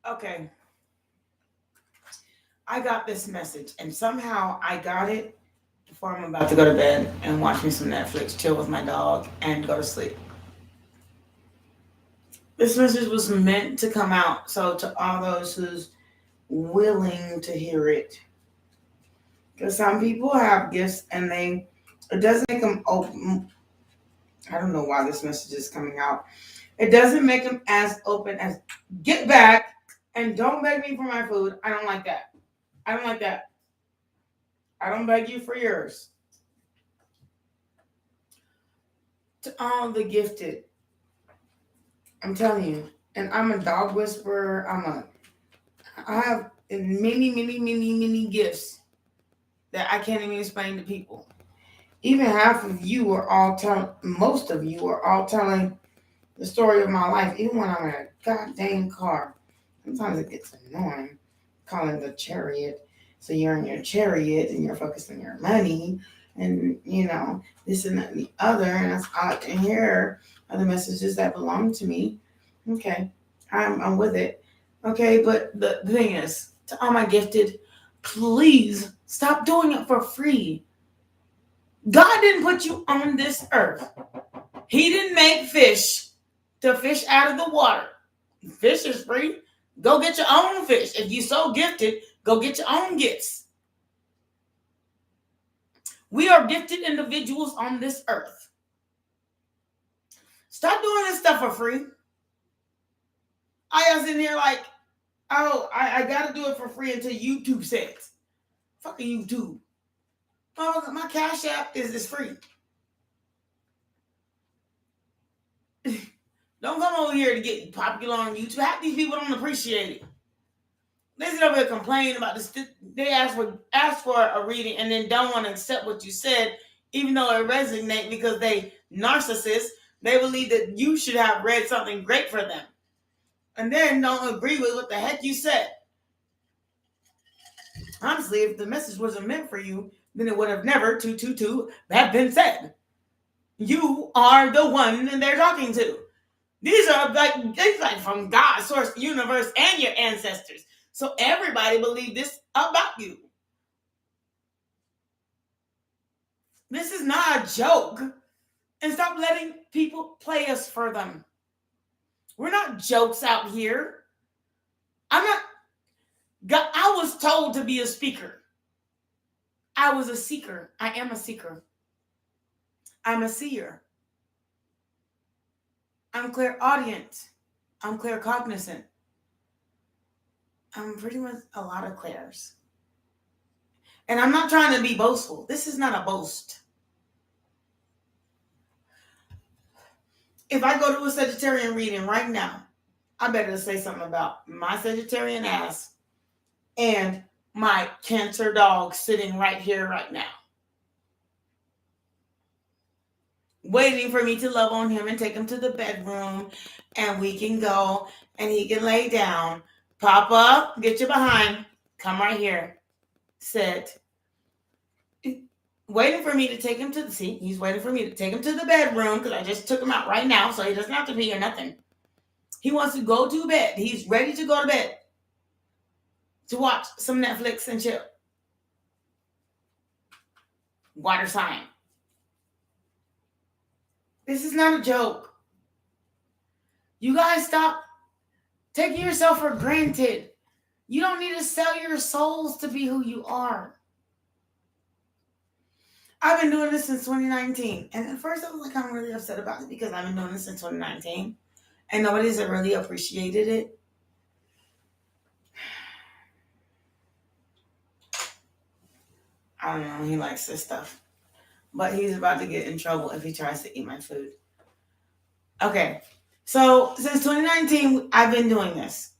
Okay. I got this message, and somehow I got it before I'm about to go to bed and watch me some Netflix, chill with my dog, and go to sleep. This message was meant to come out, so to all those who's willing to hear it, because some people have gifts and it doesn't make them open. I don't know why this message is coming out. It doesn't make them as open as get back and don't beg me for my food. I don't like that. I don't like that. I don't beg you for yours. To all the gifted, I'm telling you, and I'm a dog whisperer. I have many, many, many, many gifts that I can't even explain to people. Even half of you are all telling, most of you are all telling the story of my life, even when I'm in a goddamn car. Sometimes it gets annoying calling the chariot. So you're in your chariot and you're focused on your money and, this and that and the other. And that's all I can hear are the messages that belong to me. Okay, I'm with it. Okay, but the thing is, to all my gifted, please stop doing it for free. God didn't put you on this earth. He didn't make fish to fish out of the water. Fish is free. Go get your own fish. If you're so gifted, go get your own gifts. We are gifted individuals on this earth. Stop doing this stuff for free. I was in here like, oh, I got to do it for free until YouTube says. Fucking YouTube. Oh, my Cash App is free. Don't come over here to get popular on YouTube. Half these people don't appreciate it. They sit over here complaining about this. They ask for a reading and then don't want to accept what you said, even though it resonates because they narcissists. They believe that you should have read something great for them, and then don't agree with what the heck you said. Honestly, if the message wasn't meant for you, then it would have never have been said. You are the one they're talking to. These are like from God, source, universe, and your ancestors. So everybody believe this about you. This is not a joke. And stop letting people play us for them. We're not jokes out here. I was told to be a speaker. I was a seeker. I am a seeker. I'm a seer. I'm clairaudient. I'm claircognizant. I'm pretty much a lot of clairs. And I'm not trying to be boastful. This is not a boast. If I go to a Sagittarian reading right now, I better say something about my Sagittarian ass and my Cancer dog sitting right here, right now. Waiting for me to love on him and take him to the bedroom and we can go and he can lay down. Papa, get your behind. Come right here. Sit. Waiting for me to take him to the seat. He's waiting for me to take him to the bedroom because I just took him out right now, so he doesn't have to pee or nothing. He wants to go to bed. He's ready to go to bed to watch some Netflix and chill. Water sign. This is not a joke. You guys stop taking yourself for granted. You don't need to sell your souls to be who you are. I've been doing this since 2019. And at first I was like, I'm really upset about it because I've been doing this since 2019. And nobody's really appreciated it. I don't know. He likes this stuff. But he's about to get in trouble if he tries to eat my food. Okay. So since 2019, I've been doing this.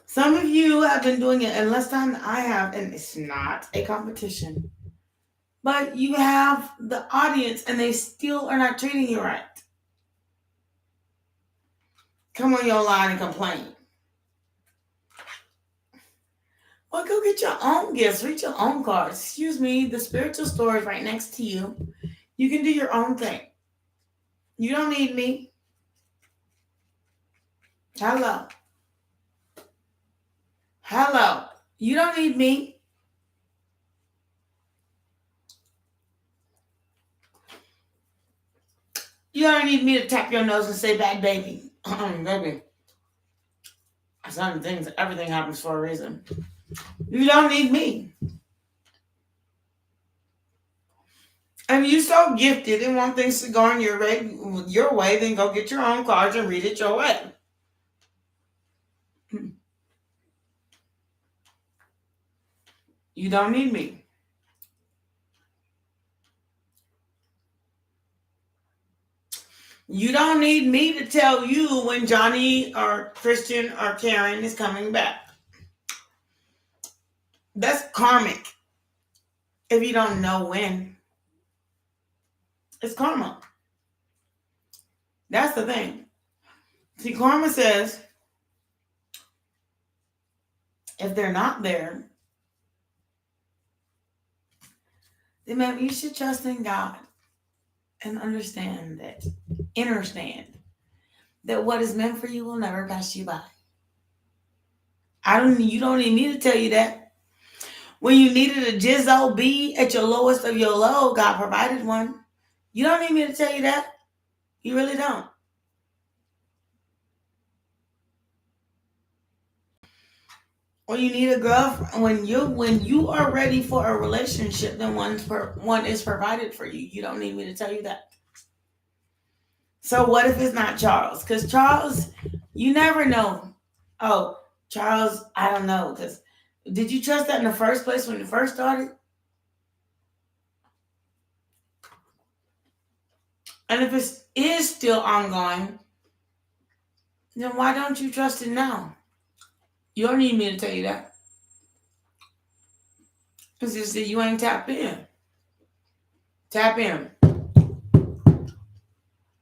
Some of you have been doing it in less time than I have, and it's not a competition. But you have the audience, and they still are not treating you right. Come on your line and complain. Well, go get your own gifts. Read your own cards. Excuse me, the spiritual store is right next to you. You can do your own thing. You don't need me. Hello. Hello. You don't need me. You don't need me to tap your nose and say bad baby. Baby. Some things, everything happens for a reason. You don't need me. And you so gifted and want things to go in your way, then go get your own cards and read it your way. You don't need me. You don't need me to tell you when Johnny or Christian or Karen is coming back. That's karmic. If you don't know when, it's karma. That's the thing. See, karma says if they're not there, then maybe you should trust in God and understand that what is meant for you will never pass you by. You don't need me to tell you that. When you needed a BziB at your lowest of your low, God provided one. You don't need me to tell you that. You really don't. When you need a girlfriend, when you are ready for a relationship, then one is provided for you. You don't need me to tell you that. So what if it's not Charles? Because Charles, you never know. Oh, Charles, I don't know. Because did you trust that in the first place when you first started? And if it is still ongoing, then why don't you trust it now? You don't need me to tell you that. Because you see, you ain't tapped in. Tap in.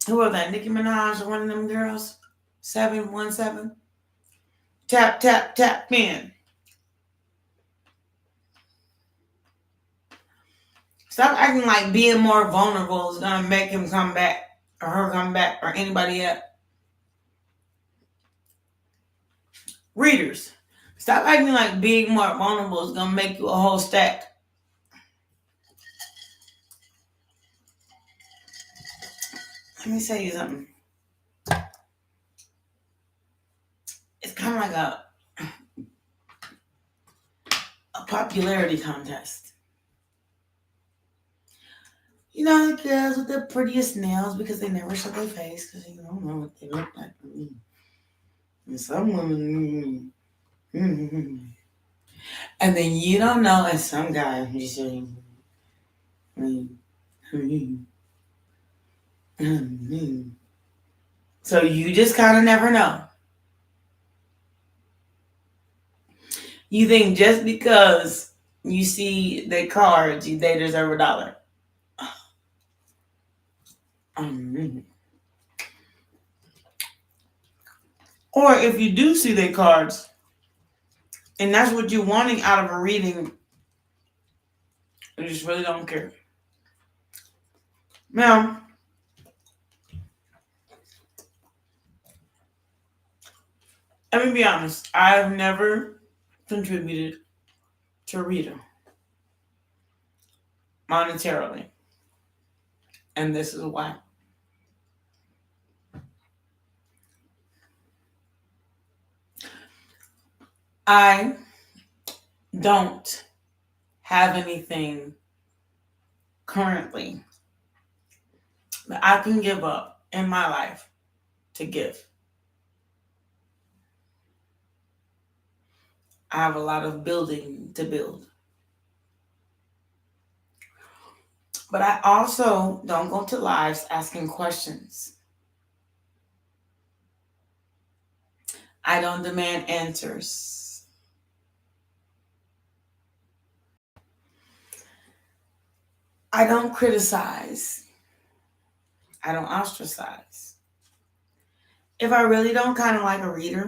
Who was that? Nicki Minaj or one of them girls? 717. Tap, tap, tap in. Stop acting like being more vulnerable is going to make him come back or her come back or anybody else. Readers, stop acting like being more vulnerable is going to make you a whole stack. Let me tell you something. It's kind of like a popularity contest. You know, the girls with the prettiest nails because they never show their face because you don't know what they look like. And some women, and then you don't know, and some guy just saying, so you just kind of never know. You think just because you see their cards, they deserve $1. Or if you do see their cards, and that's what you're wanting out of a reading, you just really don't care. Now, let me be honest. I've never contributed to Rita monetarily. And this is why. I don't have anything currently that I can give up in my life to give. I have a lot of building to build. But I also don't go to lives asking questions. I don't demand answers. I don't criticize. I don't ostracize. If I really don't kind of like a reader,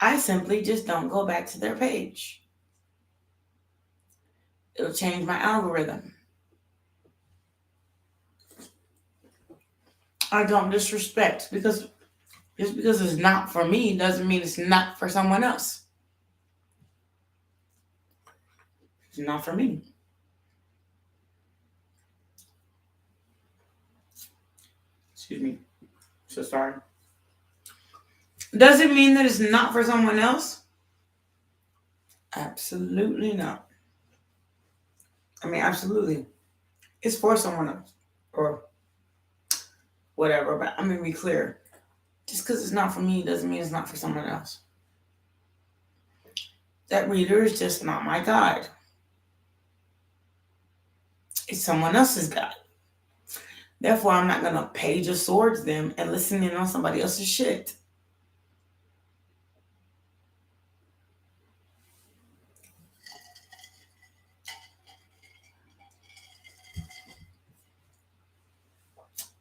I simply just don't go back to their page. It'll change my algorithm. I don't disrespect, because just because it's not for me doesn't mean it's not for someone else. It's not for me. Excuse me. So sorry. Does it mean that it's not for someone else? Absolutely not. I mean, absolutely. It's for someone else. Or whatever. But I'm going to be clear. Just because it's not for me doesn't mean it's not for someone else. That reader is just not my guide. It's someone else's guide. Therefore, I'm not going to page of swords them and listen in on somebody else's shit.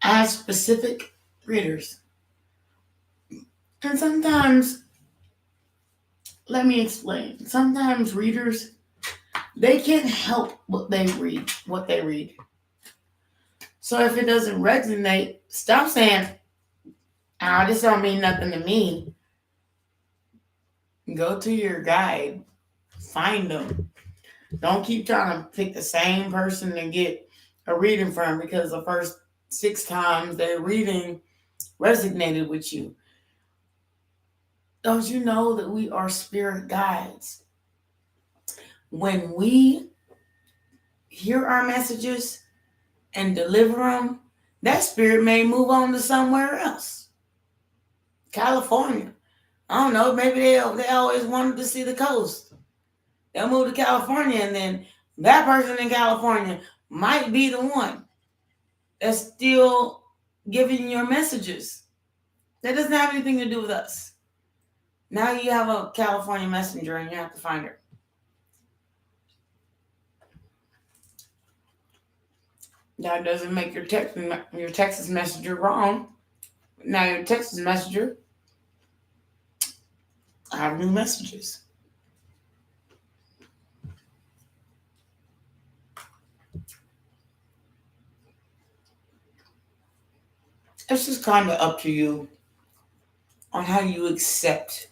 I have specific readers. And sometimes, let me explain. Sometimes readers, they can't help what they read. So if it doesn't resonate, stop saying, this don't mean nothing to me. Go to your guide. Find them. Don't keep trying to pick the same person to get a reading from, because the first 6 times their reading resonated with you. Don't you know that we are spirit guides? When we hear our messages and deliver them, that spirit may move on to somewhere else. California. I don't know, maybe they always wanted to see the coast. They'll move to California, and then that person in California might be the one that's still giving your messages. That doesn't have anything to do with us. Now you have a California messenger and you have to find her. That doesn't make your Texas messenger wrong. Now your Texas messenger, I have new messages. It's just kind of up to you on how you accept.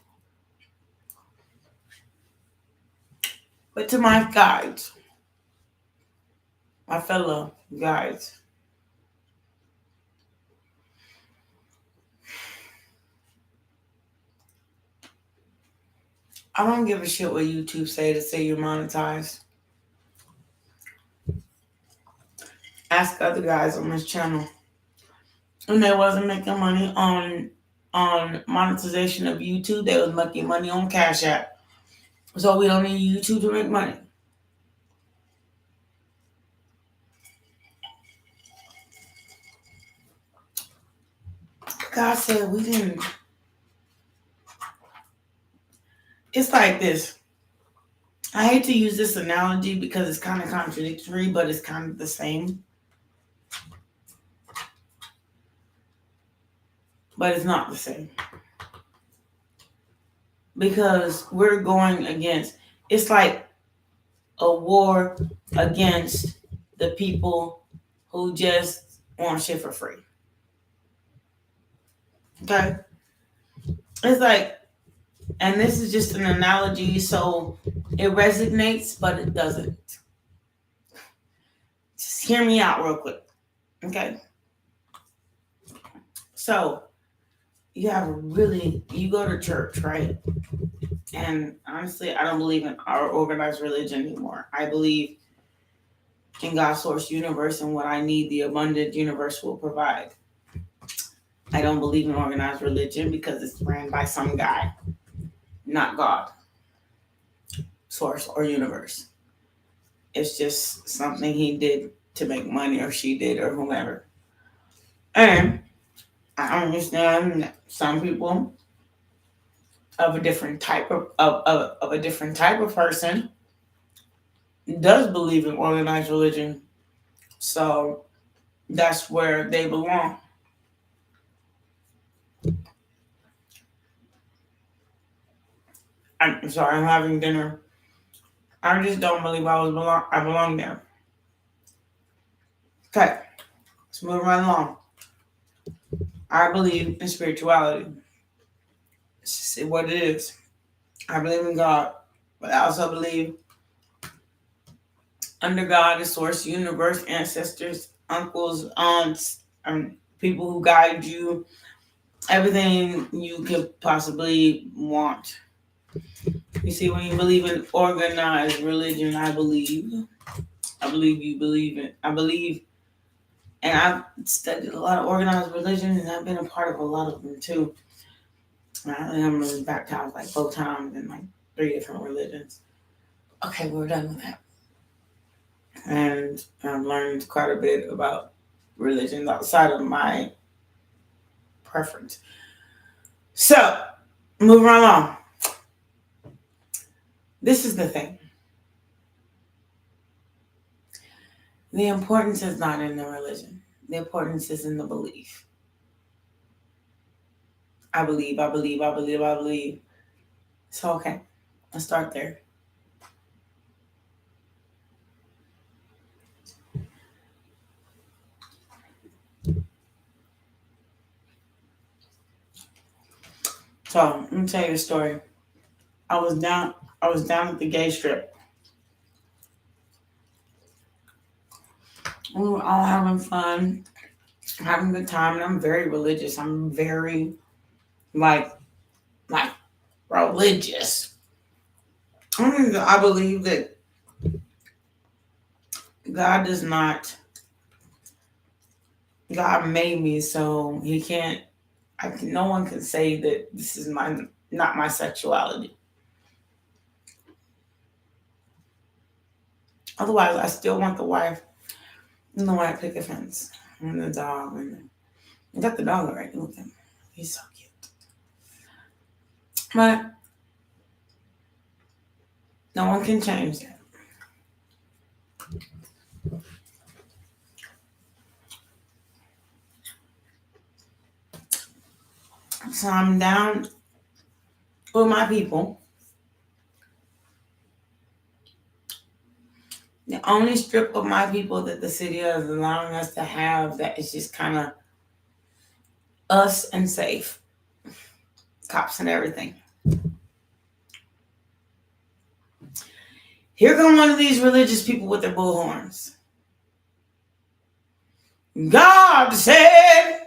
But to my guides, my fellow guides, I don't give a shit what YouTube say you're monetized. Ask other guys on this channel, and they wasn't making money on monetization of YouTube. They was making money on Cash App. So we don't need YouTube to make money. God said we didn't. It's like this. I hate to use this analogy because it's kind of contradictory, but it's kind of the same. But it's not the same. Because we're going against, it's like a war against the people who just want shit for free. Okay? It's like, and this is just an analogy, so it resonates, but it doesn't. Just hear me out real quick. Okay? So, you go to church, right? And honestly, I don't believe in our organized religion anymore. I believe in God's source universe, and what I need, the abundant universe will provide. I don't believe in organized religion because it's ran by some guy, not God, source, or universe. It's just something he did to make money, or she did, or whomever. And I understand that some people of a different type of a different type of person does believe in organized religion. So that's where they belong. I'm sorry, I'm having dinner. I just don't believe I belong there. Okay, let's move right along. I believe in spirituality. It's just what it is. I believe in God, but I also believe under God, the source, universe, ancestors, uncles, aunts, people who guide you, everything you could possibly want. You see, when you believe in organized religion, I believe you believe it. I believe, and I've studied a lot of organized religion, and I've been a part of a lot of them too. I'm really baptized like 4 times in like 3 different religions. Okay, we're done with that. And I've learned quite a bit about religions outside of my preference. So, moving right along. This is the thing. The importance is not in the religion. The importance is in the belief. I believe. So, okay, let's start there. So, let me tell you a story. I was down at the gay strip. We were all having fun, having a good time, and I'm very religious. I'm very like religious. I believe that God does not. God made me, so He can't. No one can say that this is not my sexuality. Otherwise, I still want the wife and the white picket fence and the dog. And I got the dog already with him. He's so cute. But no one can change that. So I'm down with my people. The only strip of my people that the city is allowing us to have that is just kind of us and safe. Cops and everything. Here come one of these religious people with their bullhorns. God said,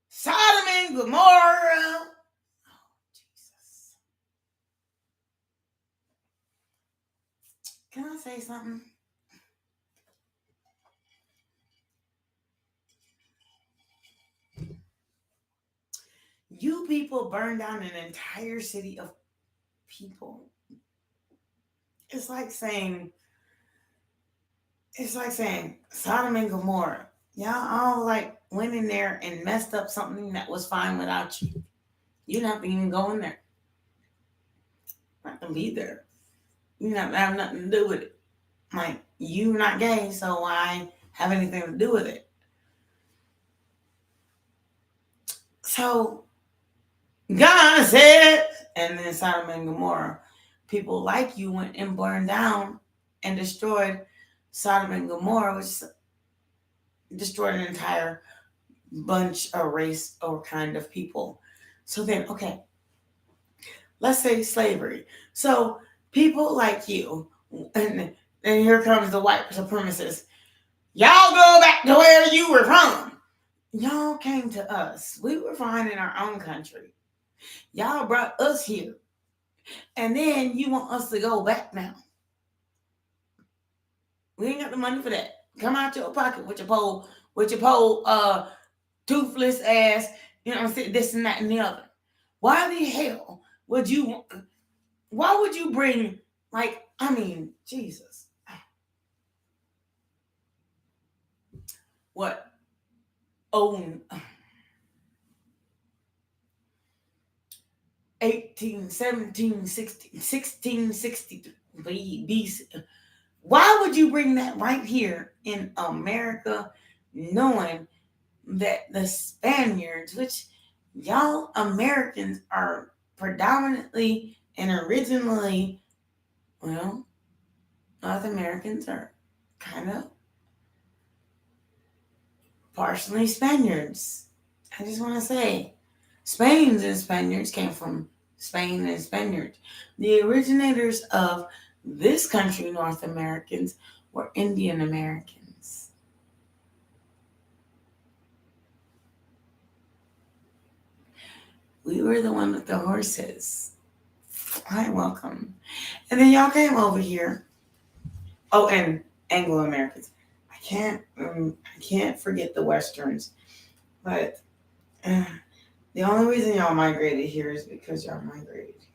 Sodom and Gomorrah. Oh, Jesus. Can I say something? You people burned down an entire city of people. It's like saying Sodom and Gomorrah. Y'all all like went in there and messed up something that was fine without you. You didn't have to even go in there. Not to be there. You didn't have nothing to do with it. Like, you're not gay, so why have anything to do with it? So God said, and then Sodom and Gomorrah, people like you went and burned down and destroyed Sodom and Gomorrah, which destroyed an entire bunch or race or kind of people. So then, okay, let's say slavery. So people like you, and here comes the white supremacists. Y'all go back to where you were from. Y'all came to us. We were fine in our own country. Y'all brought us here. And then you want us to go back now. We ain't got the money for that. Come out your pocket with your pole, toothless ass, this and that and the other. Why the hell would you bring, Jesus. What? Own 1663 BC. Why would you bring that right here in America, knowing that the Spaniards, which y'all Americans are predominantly and originally, North Americans are kind of partially Spaniards. I just want to say, Spains and Spaniards came from Spain and Spaniards. The originators of this country, North Americans, were Indian Americans. We were the one with the horses. Hi, welcome. And then y'all came over here. Oh, and Anglo Americans. I can't forget the Westerns, but the only reason y'all migrated here is because y'all migrated here.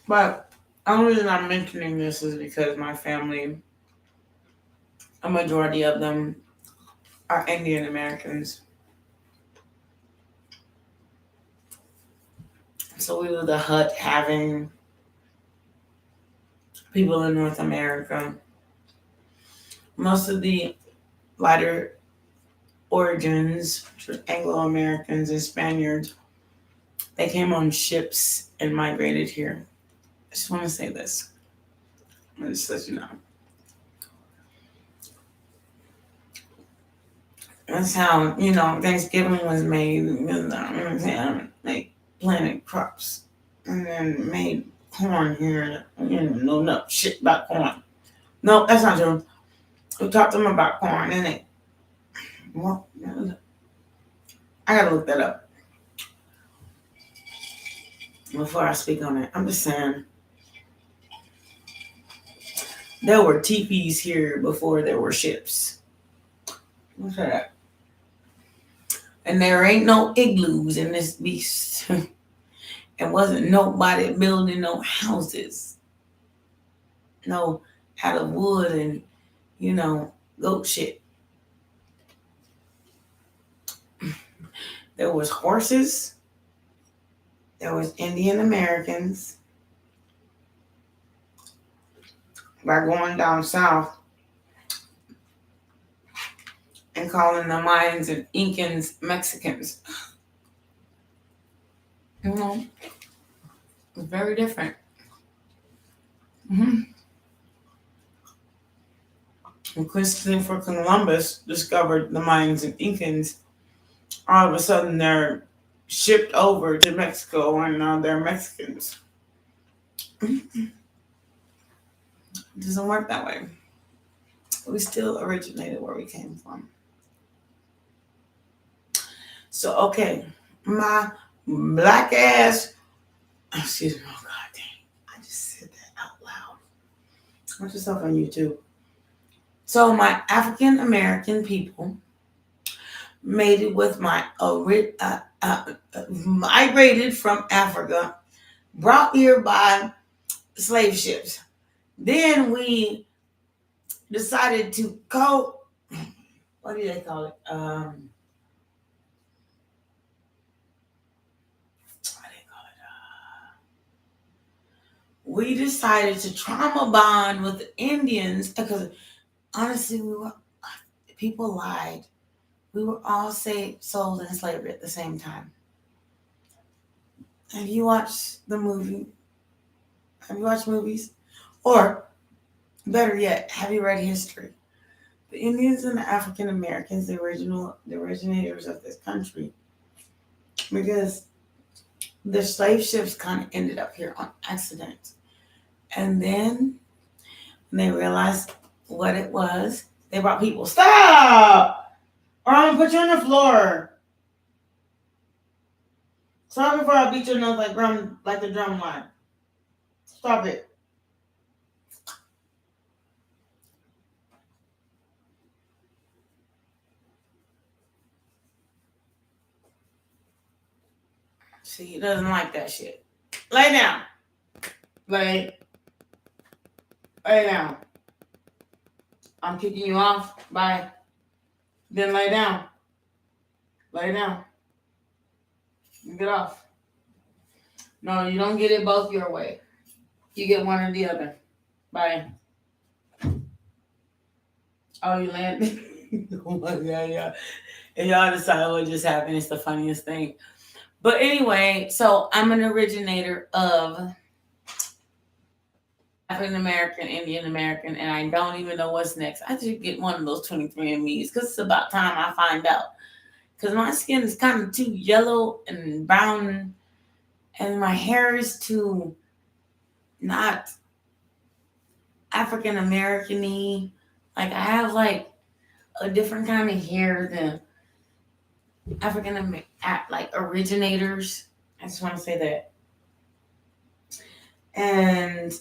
But the only reason I'm mentioning this is because my family, a majority of them, are Indian Americans. So we were the hut having people in North America. Most of the lighter origins, Anglo-Americans and Spaniards, they came on ships and migrated here. I just want to say this. I'm going to just let you know. That's how, Thanksgiving was made. They planted crops and then made corn here. No shit about corn. No, that's not true. We talked to them about corn and I gotta look that up before I speak on it. I'm just saying there were teepees here before there were ships. What's that? And there ain't no igloos in this beast. It wasn't nobody building no houses. No, out of wood and, goat shit. There was horses. There was Indian Americans. By going down south and calling the Mayans and Incans Mexicans. It's very different. When Christopher Columbus discovered the Mayans and Incans, all of a sudden they're shipped over to Mexico and now they're Mexicans. It doesn't work that way. We still originated where we came from. So, okay, my black ass, excuse me, oh God dang, I just said that out loud. Watch yourself on YouTube. So my African American people mated with my migrated from Africa, brought here by slave ships. Then we decided to go, what do they call it? We decided to trauma bond with the Indians because honestly, people lied. We were all sold in slavery at the same time. Have you watched the movie? Have you watched movies? Or better yet, have you read history? The Indians and the African Americans, the originators of this country, because the slave ships kind of ended up here on accident. And then when they realized what it was, they brought people, stop! Or I'm gonna put you on the floor. Stop before I beat your nose like the drum line. Stop it. See, he doesn't like that shit. Lay down. Lay down. I'm kicking you off. Bye. Then lay down. Lay down. Get off. No, you don't get it both your way. You get one or the other. Bye. Oh, you landed? Oh my God, yeah. And y'all decide what just happened. It's the funniest thing. But anyway, so I'm an originator of African American, Indian American, and I don't even know what's next. I should get one of those 23andMe's because it's about time I find out. Because my skin is kind of too yellow and brown, and my hair is too not African American-y. Like, I have like a different kind of hair than like originators. I just want to say that. And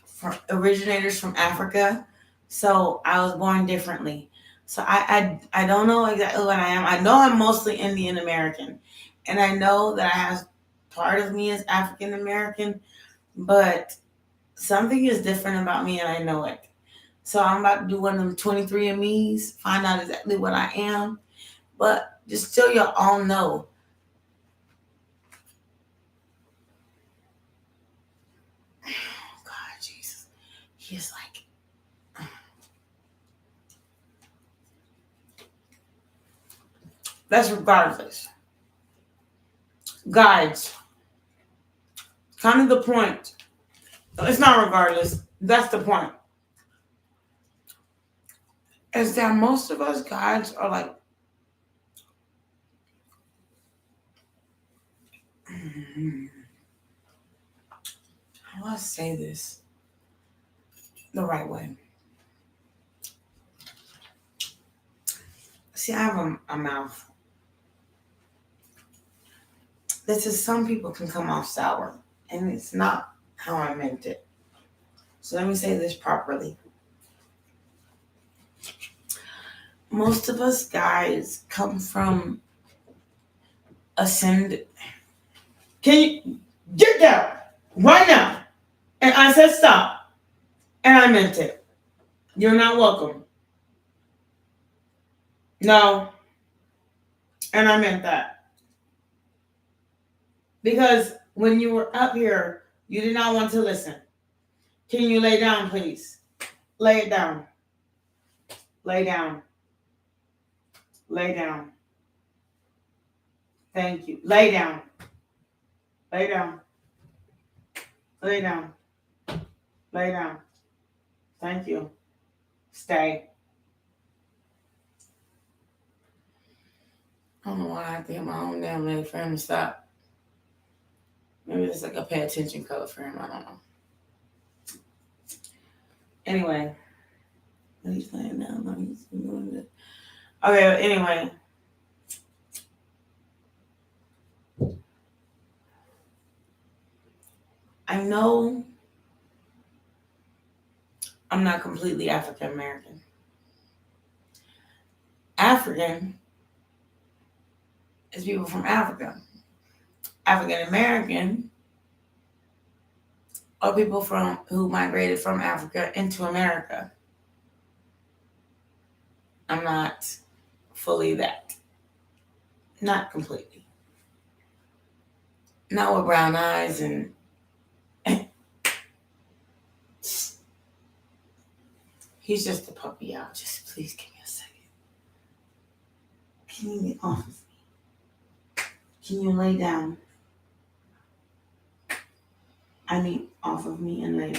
for originators from Africa. So I was born differently. So I don't know exactly what I am. I know I'm mostly Indian American. And I know that I have part of me is African American, but something is different about me and I know it. So I'm about to do one of them 23andMe's, find out exactly what I am. But just so you all know, oh God, Jesus, he's like, that's regardless. Guides, kind of the point. It's not regardless. That's the point. Is that most of us guides are like, how do I say this the right way? See, I have a mouth. This is, some people can come off sour, and it's not how I meant it. So let me say this properly. Most of us guys come from ascend. Can you get down right now? And I said stop, and I meant it. You're not welcome. No, and I meant that. Because when you were up here, you did not want to listen. Can you lay down, please? Lay it down. Lay down. Lay down. Thank you. Lay down. Lay down. Lay down. Lay down. Thank you. Stay. I don't know why I have to hit my own damn leg for him to stop. Maybe it's like a pay attention color for him. I don't know. Anyway. He's laying down. No, he's doing it. Okay, anyway. I know I'm not completely African American. African is people from Africa. African American are people who migrated from Africa into America. I'm not fully that. Not completely. Not with brown eyes and he's just a puppy, y'all. Just please give me a second. Can you get off of me? Can you lay down? I mean, off of me and lay.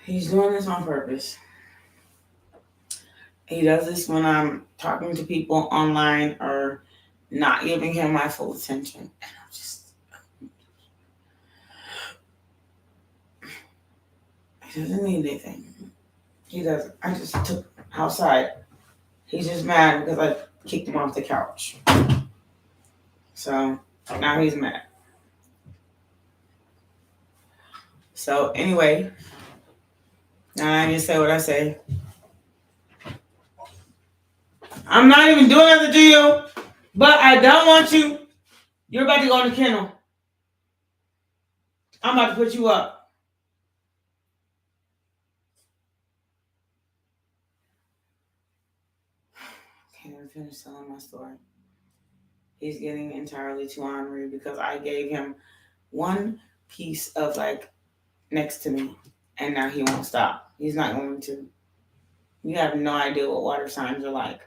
He's doing this on purpose. He does this when I'm talking to people online or not giving him my full attention. And I'm just, he doesn't need anything. He doesn't. I just took him outside. He's just mad because I kicked him off the couch. So now he's mad. So anyway, now I just say what I say. I'm not even doing nothing to you, but I don't want you. You're about to go in the kennel. I'm about to put you up. Can't even finish telling my story. He's getting entirely too ornery because I gave him one piece of like next to me, and now he won't stop. He's not going to. You have no idea what water signs are like.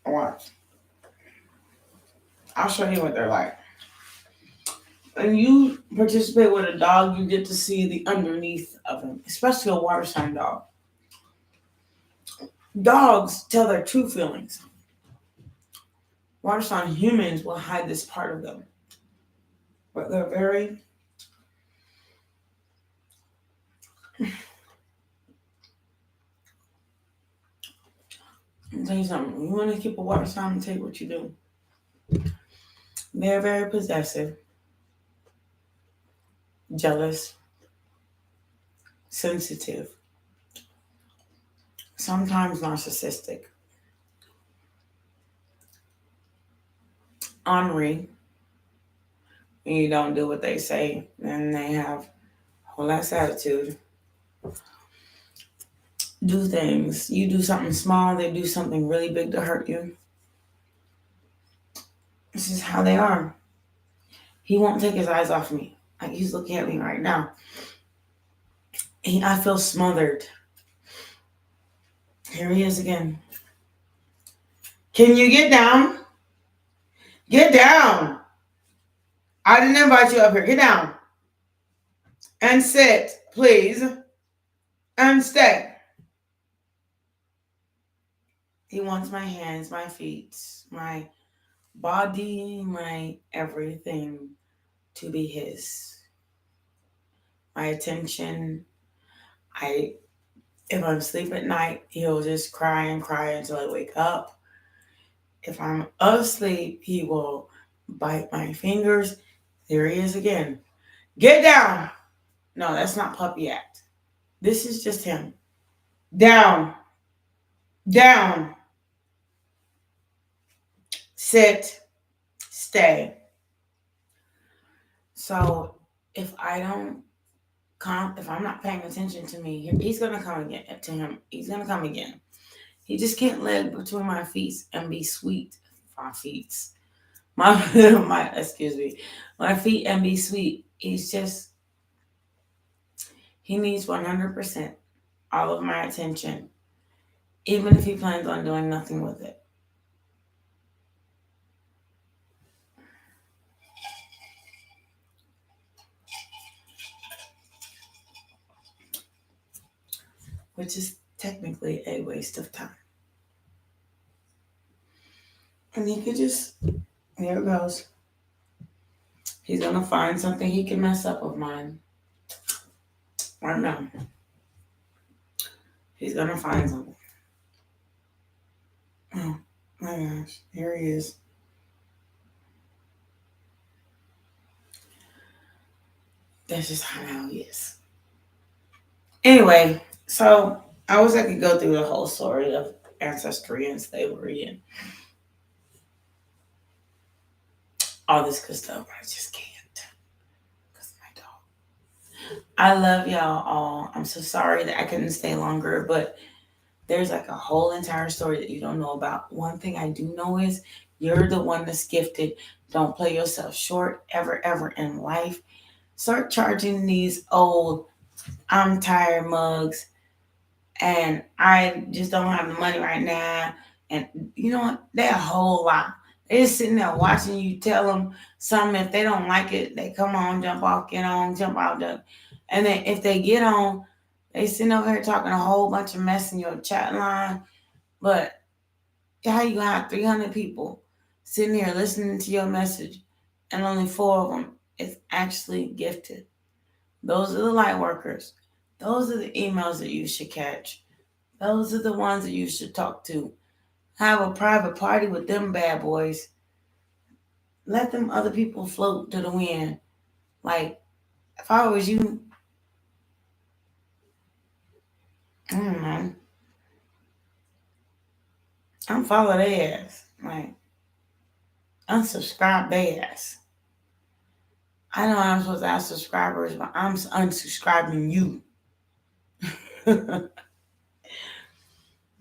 Watch. I'll show you what they're like. When you participate with a dog, you get to see the underneath of him, especially a water sign dog. Dogs tell their true feelings. Water sign humans will hide this part of them. But they're very... I'll tell you something. You want to keep a water sign and take what you do. They're very possessive, jealous, sensitive, sometimes narcissistic, ornery. When you don't do what they say, then they have a whole less attitude. Do things. You do something small, they do something really big to hurt you. This is how they are. He won't take his eyes off me. Like he's looking at me right now. I feel smothered. Here he is again. Can you get down? Get down. I didn't invite you up here. Get down. And sit, please. And stay. He wants my hands, my feet, my body, my everything to be his. My attention. If I'm asleep at night, he'll just cry and cry until I wake up. If I'm asleep, he will bite my fingers. There he is again. Get down. No, that's not puppy act. This is just him. Down. Down. Sit. Stay. So if I'm not paying attention to me, he's gonna come again. To him, he's gonna come again. He just can't live between my feet and be sweet. My feet, my feet and be sweet. He needs 100% all of my attention, even if he plans on doing nothing with it. Which is technically a waste of time. And he could just, here it goes. He's going to find something he can mess up of mine. Right now. He's going to find something. Oh, my gosh. Here he is. That's just how he is. Anyway, so I wish I could go through the whole story of ancestry and slavery and all this good stuff. I just can't. Because my dog. I love y'all all. I'm so sorry that I couldn't stay longer, but there's like a whole entire story that you don't know about. One thing I do know is you're the one that's gifted. Don't play yourself short ever in life. Start charging these old I'm tired mugs and I just don't have the money right now. And you know what? They're a whole lot. They're just sitting there watching you tell them something. If they don't like it, they come on, jump off, get on, jump out. And then if they get on, they sitting over here talking a whole bunch of mess in your chat line. But how you gonna have 300 people sitting here listening to your message and only 4 of them is actually gifted? Those are the light workers. Those are the emails that you should catch. Those are the ones that you should talk to. Have a private party with them bad boys. Let them other people float to the wind. Like, if I was you, I don't know. Unfollow their ass. Like, unsubscribe their ass. I know I'm supposed to have subscribers, but I'm unsubscribing you.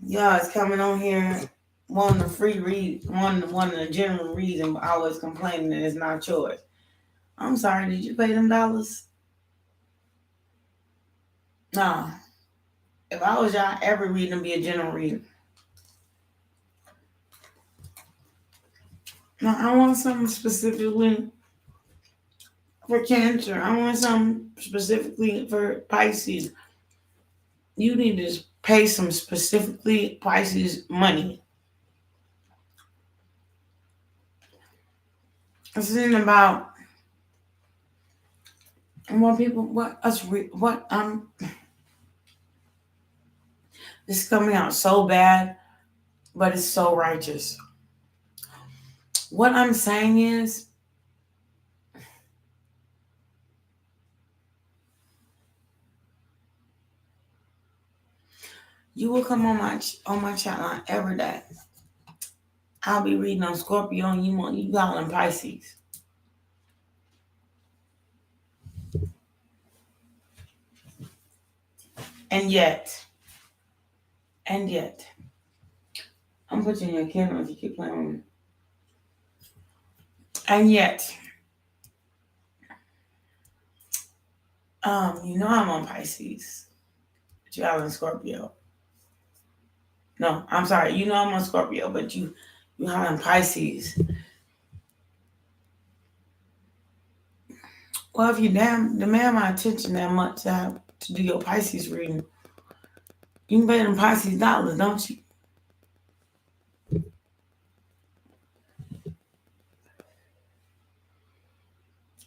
Y'all is coming on here wanting a free read, wanting a general reason, but always complaining that it's not yours. I'm sorry, did you pay them dollars? Nah. If I was y'all, every reading would be a general reading. No, I want something specifically for Cancer. I want something specifically for Pisces. You need to pay some specifically Pisces money. This isn't about what people, this is coming out so bad, but it's so righteous. What I'm saying is, you will come on my chat line every day. I'll be reading on Scorpio and you got on Pisces. And yet, I'm putting your camera if you keep playing with me. And yet, I'm on Pisces. But you out in Scorpio. No, I'm sorry. I'm on Scorpio, but you out in Pisces. Well, if you demand my attention that much to do your Pisces reading, you can pay them Pisces dollars, don't you?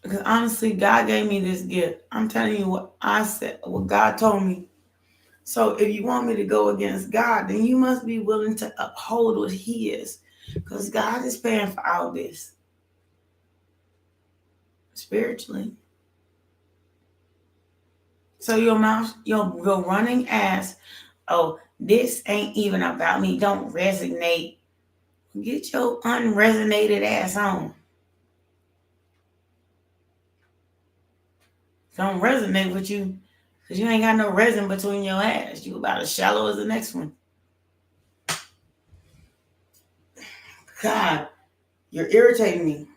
Because honestly, God gave me this gift. I'm telling you what God told me. So if you want me to go against God, then you must be willing to uphold what He is. Because God is paying for all this. Spiritually. So your mouth, your running ass, oh, this ain't even about me. Don't resonate. Get your unresonated ass on. Don't resonate with you because you ain't got no resin between your ass. You about as shallow as the next one. God, you're irritating me.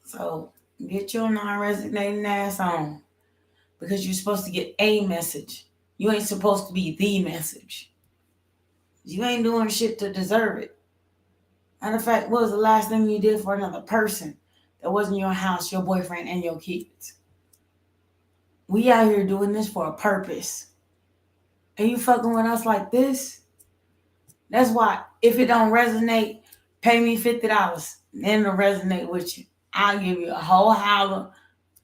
So get your non-resonating ass on because you're supposed to get a message. You ain't supposed to be the message. You ain't doing shit to deserve it. Matter of fact, what was the last thing you did for another person that wasn't your house, your boyfriend, and your kids? We out here doing this for a purpose. And you fucking with us like this? That's why if it don't resonate, pay me $50. Then it'll resonate with you. I'll give you a whole hour,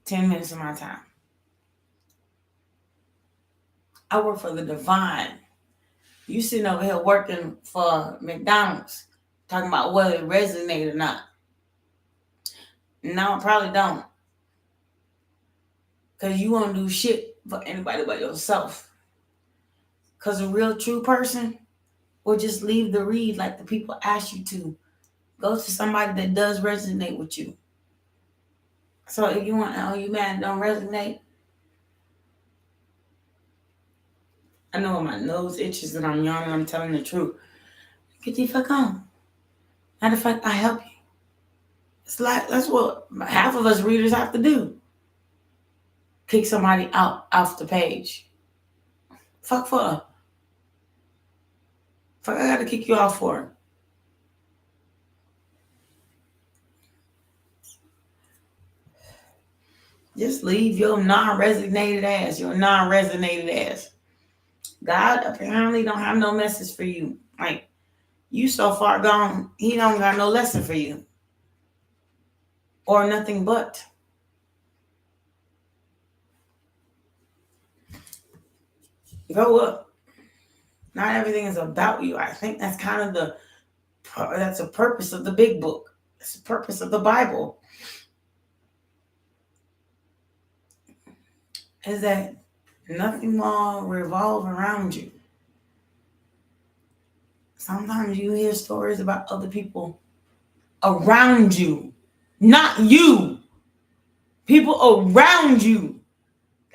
10 minutes of my time. I work for the divine. You sitting over here working for McDonald's, talking about whether it resonates or not. No, I probably don't. Because you won't do shit for anybody but yourself. Because a real true person will just leave the read like the people ask you to. Go to somebody that does resonate with you. So if you want, oh, you man don't resonate. I know my nose itches and I'm yawning, I'm telling the truth. Get the fuck on. Matter of fact, I help you. It's like, that's what half of us readers have to do. Kick somebody out off the page. Fuck I gotta kick you off for it. Just leave your non-resonated ass. God apparently don't have no message for you. Like, you so far gone, He don't got no lesson for you. Or nothing but. Grow up. Not everything is about you. I think that's kind of that's the purpose of the big book. It's the purpose of the Bible. Is that nothing will revolve around you. Sometimes you hear stories about other people around you, not you. People around you.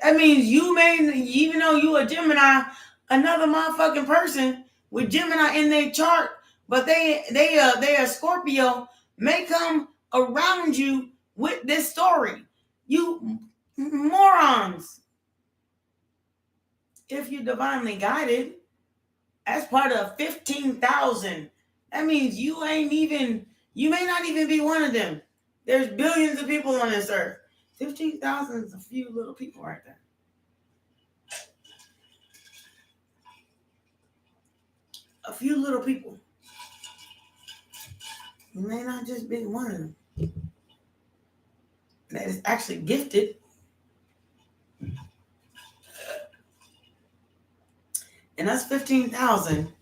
That means you may, even though you a Gemini, another motherfucking person with Gemini in their chart, but they are Scorpio, may come around you with this story. You morons. If you're divinely guided, as part of 15,000, that means you may not even be one of them. There's billions of people on this earth. 15,000 is a few little people right there. A few little people. You may not just be one of them that is actually gifted. And us 15,000,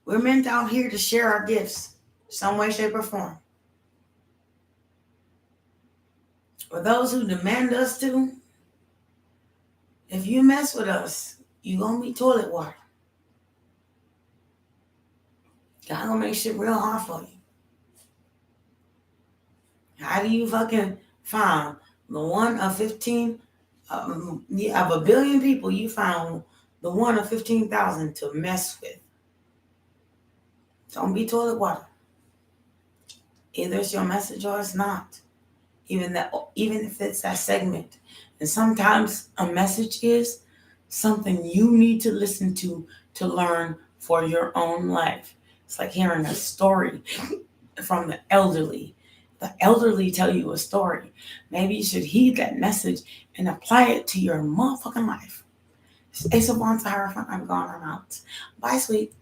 we're meant out here to share our gifts, some way, shape, or form. For those who demand us to, if you mess with us, you gonna be toilet water. God gonna make shit real hard for you. How do you fucking find the one of 15, of a billion people, you found the one of 15,000 to mess with? Don't be toilet water. Either it's your message or it's not. Even if it's that segment. And sometimes a message is something you need to listen to learn for your own life. It's like hearing a story from the elderly. The elderly tell you a story. Maybe you should heed that message and apply it to your motherfucking life. It's a once a hierophant. I'm gone. I'm out. Bye, sweet.